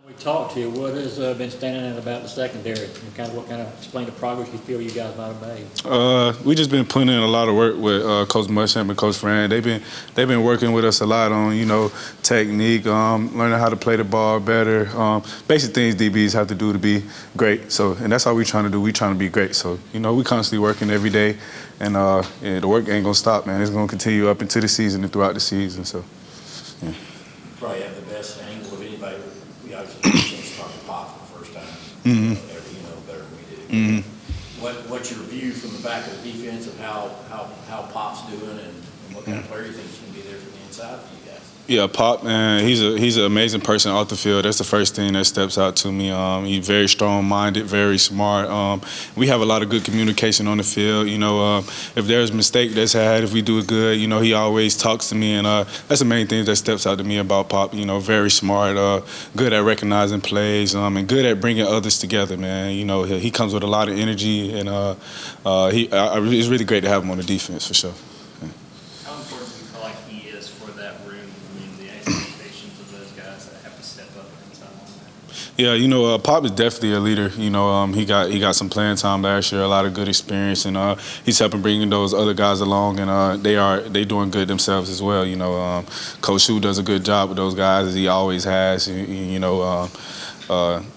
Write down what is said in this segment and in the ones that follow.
We talked to you. What has been standing out about the secondary, and explain the progress you feel you guys might have made? We just been putting in a lot of work with Coach Muschamp and Coach Fran. They've been working with us a lot on technique, learning how to play the ball better, basic things DBs have to do to be great. So, and that's all we're trying to do. We're trying to be great. So, we constantly working every day, and the work ain't gonna stop, man. It's gonna continue up into the season and throughout the season. So, yeah. Probably have the best angle of anybody. We obviously had a chance to talk to Pop for the first time. Better than we did. What's your view from the back of the defense of how Pop's doing and what kind of player you think is going to be there from the inside for you guys? Yeah, Pop, man, he's an amazing person off the field. That's the first thing that steps out to me. He's very strong-minded, very smart. We have a lot of good communication on the field. If there's a mistake that's had, if we do it good, he always talks to me, and that's the main thing that steps out to me about Pop. Very smart, good at recognizing plays, and good at bringing others together, man. He comes with a lot of energy, and it's really great to have him on the defense for sure. How important do you feel like he is for that room? The expectations of those guys that have to step up inside on that. Yeah, Pop is definitely a leader. He got some playing time last year, a lot of good experience, and he's helping bringing those other guys along, and they doing good themselves as well. Coach Shu does a good job with those guys, as he always has.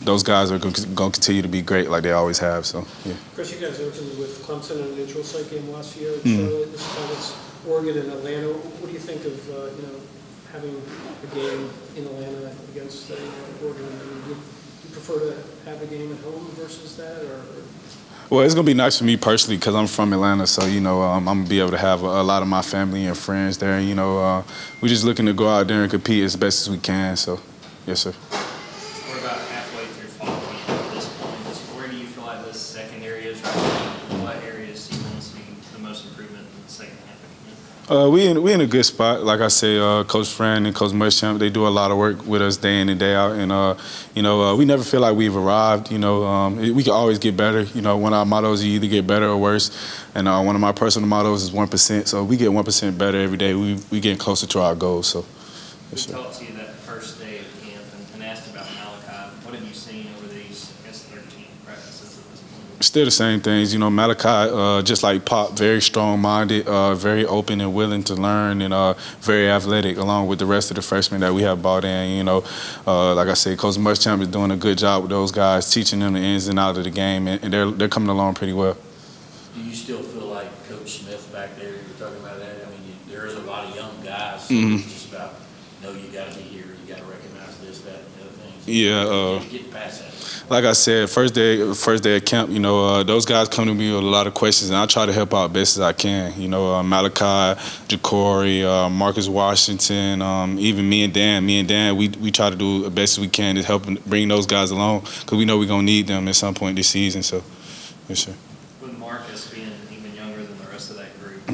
Those guys are going to continue to be great like they always have. So, yeah. Chris, you guys opened with Clemson in a neutral site game last year. Charlotte, this time it's Oregon and Atlanta. What do you think of having a game in Atlanta against Oregon? Would you prefer to have a game at home versus that, or? Well, it's going to be nice for me personally because I'm from Atlanta, so, I'm going to be able to have a lot of my family and friends there. We're just looking to go out there and compete as best as we can. So, yes, sir. We're about halfway through fall camp at this point. Where do you feel like this secondary is right now? What areas do you want to see the most improvement in the second half of the game? We in a good spot. Like I say, Coach Fran and Coach Muschamp, they do a lot of work with us day in and day out. And, we never feel like we've arrived. We can always get better. One of our mottos is you either get better or worse. And one of my personal mottos is 1%. So we get 1% better every day. We getting closer to our goals. So, we talked to you that first day of camp and asked about Malachi. What have you seen over these, 13 practices at this point? Still the same things. Malachi, just like Pop, very strong-minded, very open and willing to learn, and very athletic, along with the rest of the freshmen that we have brought in. Like I said, Coach Muschamp is doing a good job with those guys, teaching them the ins and outs of the game, and they're coming along pretty well. Do you still feel like Coach Smith back there, you were talking about that? I mean, there is a lot of young guys. It's just about, you got to be here, you got to recognize this, that, and the other things. Yeah. Get past that. Like I said, first day at camp, those guys come to me with a lot of questions, and I try to help out best as I can. Malachi, Ja'Cory, Marcus Washington, even me and Dan, we try to do the best as we can to help bring those guys along because we know we're going to need them at some point this season. So, yes, sir. With Marcus being even younger than the rest of that group, how do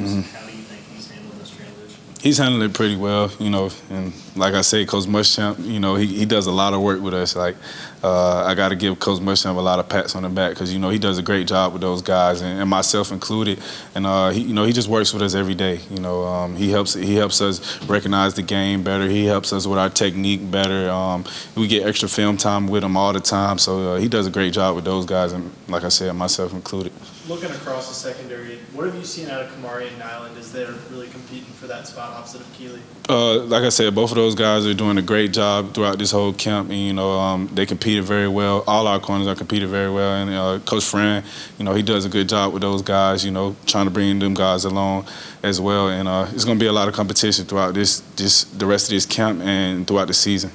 you think he's handling this transition? He's handling it pretty well, and like I say, Coach Muschamp, he does a lot of work with us. Like, I got to give Coach Muschamp a lot of pats on the back because, he does a great job with those guys, and myself included. And, he just works with us every day. He helps us recognize the game better. He helps us with our technique better. We get extra film time with him all the time. So he does a great job with those guys, and like I said, myself included. Looking across the secondary, what have you seen out of Kamari and Nyland as they're really competing for that spot opposite of Keeley? Like I said, both of those guys are doing a great job throughout this whole camp. And, they competed very well. All our corners are competed very well. And Coach Fran, he does a good job with those guys, trying to bring them guys along as well. And it's going to be a lot of competition throughout the rest of this camp and throughout the season.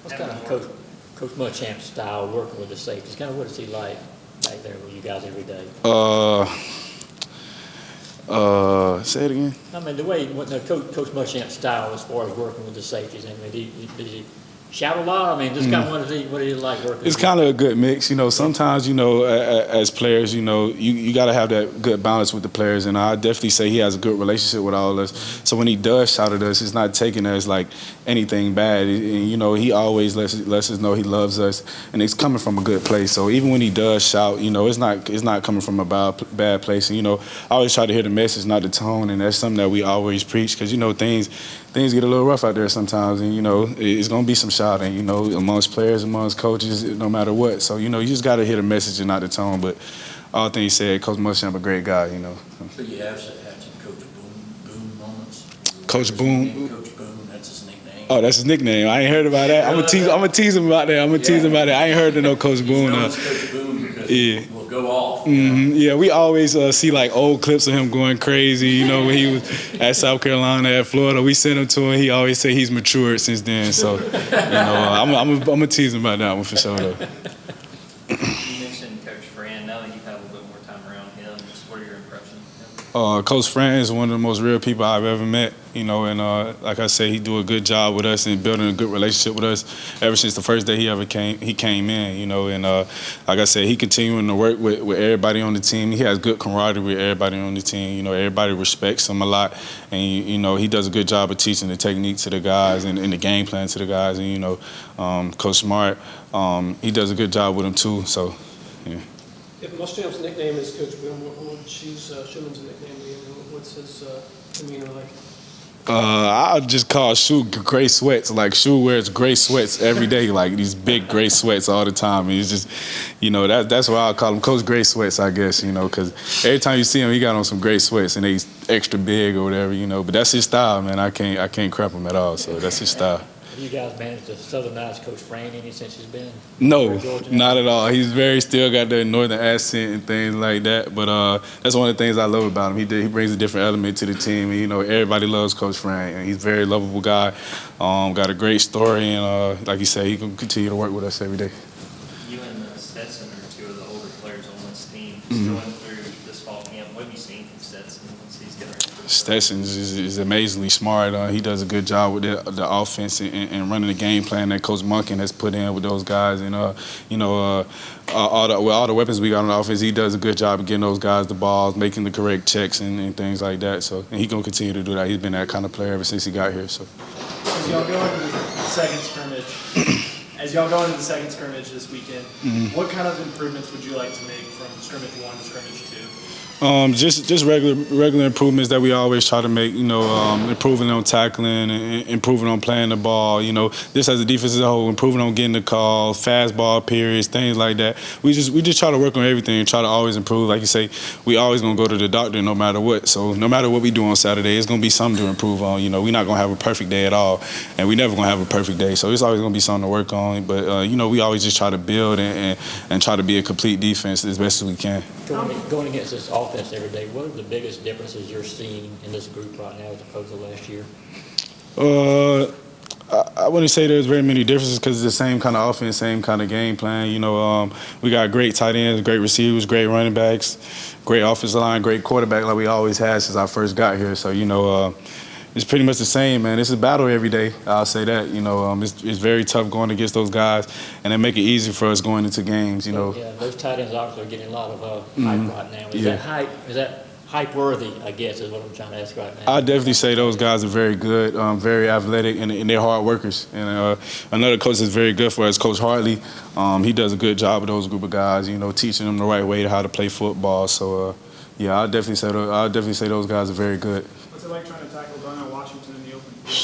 What's kind of Coach Muschamp style working with the safeties? Kind of what is he like back there with you guys every day? Say it again. I mean, the way Coach Muschamp's style as far as working with the safeties. I mean, does he shout a lot? I mean, just kind of what is he like working? It's kind of a good mix. Sometimes, as players, you got to have that good balance with the players. And I definitely say he has a good relationship with all of us. So when he does shout at us, it's not taken as like anything bad. And, he always lets us know he loves us, and it's coming from a good place. So even when he does shout, it's not coming from a bad place. And, I always try to hear the message, not the tone, and that's something that we always preach because, things get a little rough out there sometimes, and it's gonna be some shouting, amongst players, amongst coaches, no matter what. So you just got to hear the message and not the tone. But all things said, Coach Muschamp a great guy, So you have some Coach Boone moments? Coach Boone. Coach Boone, that's his nickname. Oh, that's his nickname. I ain't heard about that. I'm gonna tease him about that. I ain't heard of no Coach Boone. He's known as Coach Boone because Yeah. we'll go off. Yeah, we always see like old clips of him going crazy. When he was at South Carolina, at Florida, we sent him to him. He always say he's matured since then. So, I'm gonna tease him about that one for sure though. You mentioned Coach Fran. Now that you've had a little bit more time around him, just what are your impressions of him? Coach Fran is one of the most real people I've ever met, and like I say, he do a good job with us and building a good relationship with us ever since the first day he came in, and like I said, he continuing to work with everybody on the team. He has good camaraderie with everybody on the team. Everybody respects him a lot, and he does a good job of teaching the technique to the guys and the game plan to the guys, and Coach Smart, he does a good job with them too. So, yeah. If Muschamp's nickname is Coach Boone, what's Schuman's nickname? What's his demeanor like? I'll just call Shu gray sweats. Like Shu wears gray sweats every day, like these big gray sweats all the time. And he's just, that's why I call him Coach Gray Sweats, I guess, because every time you see him, he got on some gray sweats and he's extra big or whatever, But that's his style, man. I can't crap him at all. So that's his style. Have you guys managed to southernize Coach Fran any since he's been? No, not at all. He's still got that northern accent and things like that. But that's one of the things I love about him. He brings a different element to the team. And, everybody loves Coach Fran. And he's a very lovable guy. Got a great story. And like you said, he can continue to work with us every day. You and Stetson are two of the older players on this team. Just going through this fall camp, what have you seen from Stetson once he's getting ready? Stetson is amazingly smart. He does a good job with the offense and running the game plan that Coach Monken has put in with those guys. And with all the weapons we got on the offense, he does a good job of getting those guys the balls, making the correct checks and things like that. So, and he's gonna continue to do that. He's been that kind of player ever since he got here. So, As y'all go into the second scrimmage this weekend, what kind of improvements would you like to make from scrimmage 1 to scrimmage 2? Just regular improvements that we always try to make. Improving on tackling, and improving on playing the ball. Just as a defense as a whole, improving on getting the call, fast ball periods, things like that. We just try to work on everything and try to always improve. Like you say, we always gonna go to the doctor no matter what. So no matter what we do on Saturday, it's gonna be something to improve on. We're not gonna have a perfect day at all, and we never gonna have a perfect day. So it's always gonna be something to work on. But we always just try to build and try to be a complete defense as best as we can. Going against this offense every day, what are the biggest differences you're seeing in this group right now as opposed to last year? I wouldn't say there's very many differences because it's the same kind of offense, same kind of game plan. We got great tight ends, great receivers, great running backs, great offensive line, great quarterback like we always had since I first got here. So, it's pretty much the same, man. It's a battle every day. I'll say that. It's very tough going against those guys, and they make it easy for us going into games. Yeah, those tight ends obviously are getting a lot of hype right now. Is that hype worthy? I guess is what I'm trying to ask right now. I definitely say those guys are very good, very athletic, and they're hard workers. And another coach that's very good for us, Coach Hartley. He does a good job with those group of guys. Teaching them the right way to how to play football. So I'll definitely say those guys are very good. What's it like trying to tackle Darnell Washington in the open field?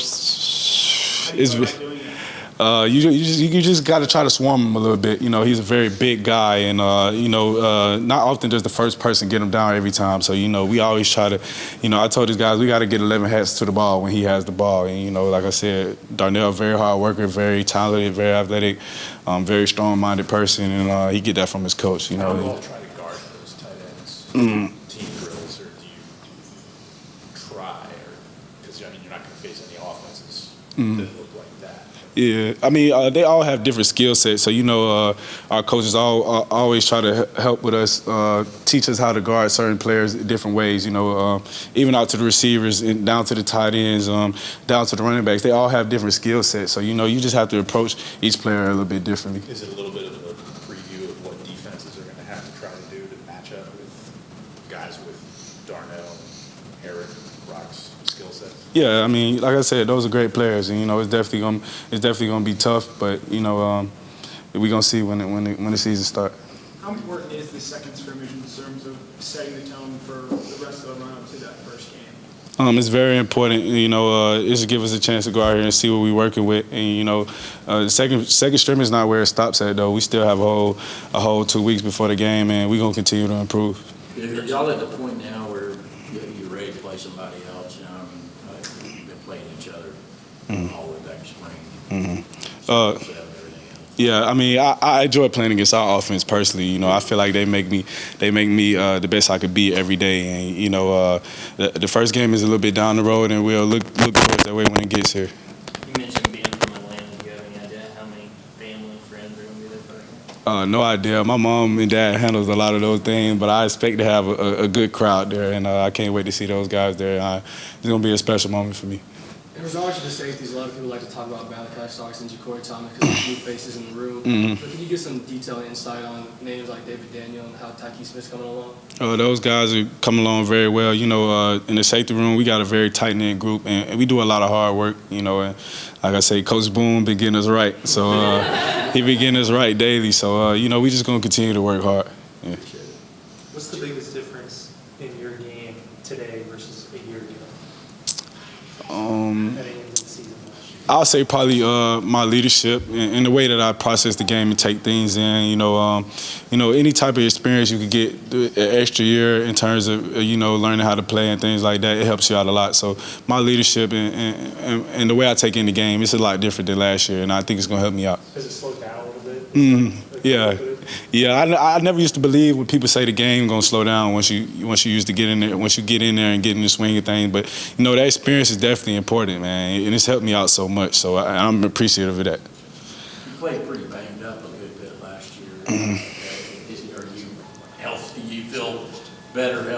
You just got to try to swarm him a little bit. He's a very big guy, and not often does the first person get him down every time. So we always try to, I told these guys we got to get 11 hats to the ball when he has the ball. And like I said, Darnell, very hard worker, very talented, very athletic, very strong-minded person, and he get that from his coach. How do you all try to guard those tight ends? Team drills, or do you try? Because you're not going to face any offenses that look like that. Yeah, they all have different skill sets. So, our coaches always try to help with us, teach us how to guard certain players different ways, even out to the receivers, and down to the tight ends, down to the running backs. They all have different skill sets. So, you just have to approach each player a little bit differently. Is it a little bit of a preview of what defenses are going to have to try to do to match up with guys with Darnell, Eric, Rock's skill sets? Yeah, like I said, those are great players, and it's definitely gonna be tough. But we're gonna see when the season starts. How important is the second scrimmage in terms of setting the tone for the rest of the run up to that first game? It's very important, you know. It should give us a chance to go out here and see what we're working with, and you know, second string is not where it stops at though. We still have a whole 2 weeks before the game, and we're gonna continue to improve. Are y'all at the point now where you're ready to play somebody else? You know, I mean, you've been playing each other all the way back to spring. Yeah, I mean, I enjoy playing against our offense personally. You know, I feel like they make me the best I could be every day. And you know, the first game is a little bit down the road, and we'll look towards that way when it gets here. You mentioned being from Atlanta. Do you have any idea how many family, friends are going to be there for that game? No idea. My mom and dad handles a lot of those things, but I expect to have a good crowd there, and I can't wait to see those guys there. It's going to be a special moment for me. In regards to the safeties, a lot of people like to talk about Malachi Starks and Ja'Cory Thomas because of new faces in the room. But can you give some detailed insight on names like David Daniel and how Tyke Smith's coming along? Those guys are coming along very well. You know, in the safety room, we got a very tight-knit group, and we do a lot of hard work, you know. And like I say, Coach Boone been getting us right. So he been getting us right daily. So, you know, we just going to continue to work hard. Yeah. What's the biggest difference in your game today versus a year ago? Heading into the season last year? I'll say probably my leadership and the way that I process the game and take things in. You know, any type of experience you could get an extra year in terms of you know, learning how to play and things like that. It helps you out a lot. So my leadership and the way I take in the game, it's a lot different than last year, and I think it's gonna help me out. Has it slowed down a little bit? Yeah. I never used to believe when people say the game gonna slow down once you used to get in there, once you get in there and get in the swing of things. But you know, that experience is definitely important, man, and it's helped me out so much. So I'm appreciative of that. You played pretty banged up a good bit last year. Are you healthy? Do you feel better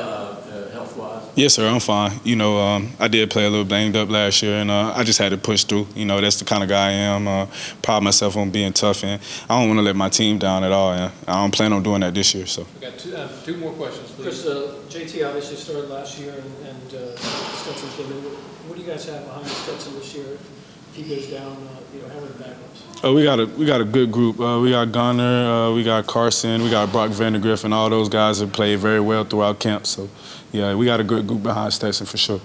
health-wise? Yes, sir. I'm fine. You know, I did play a little banged up last year, and I just had to push through. You know, that's the kind of guy I am. Proud of myself on being tough, and I don't want to let my team down at all. And I don't plan on doing that this year. So. We got two more questions, please. Chris, JT obviously started last year, and Stetson came in. What do you guys have behind Stetson this year? If he goes down, you know, how are the backups? We got a good group. We got Gunner, we got Carson, we got Brock Vandegrift, and all those guys have played very well throughout camp. So, yeah, we got a good group behind Stetson for sure.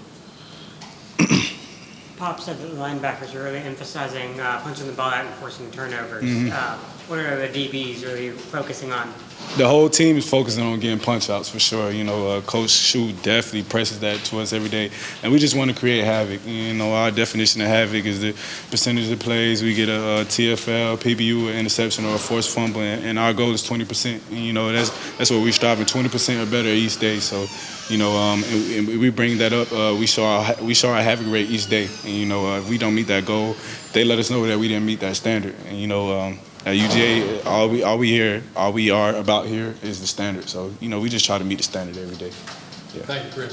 Pop said that the linebackers are really emphasizing punching the ball out and forcing turnovers. What are the DBs really focusing on? The whole team is focusing on getting punch-outs for sure. You know, Coach Shu definitely presses that to us every day. And we just want to create havoc. You know, our definition of havoc is the percentage of plays we get a TFL, PBU, an interception, or a forced fumble, and our goal is 20%. And, you know, that's what we're striving, 20% or better each day. So, you know, and we bring that up. We show our havoc rate each day. And, you know, if we don't meet that goal, they let us know that we didn't meet that standard. And, you know, at UGA, all we are about here is the standard. So, you know, we just try to meet the standard every day. Yeah. Thank you, Chris.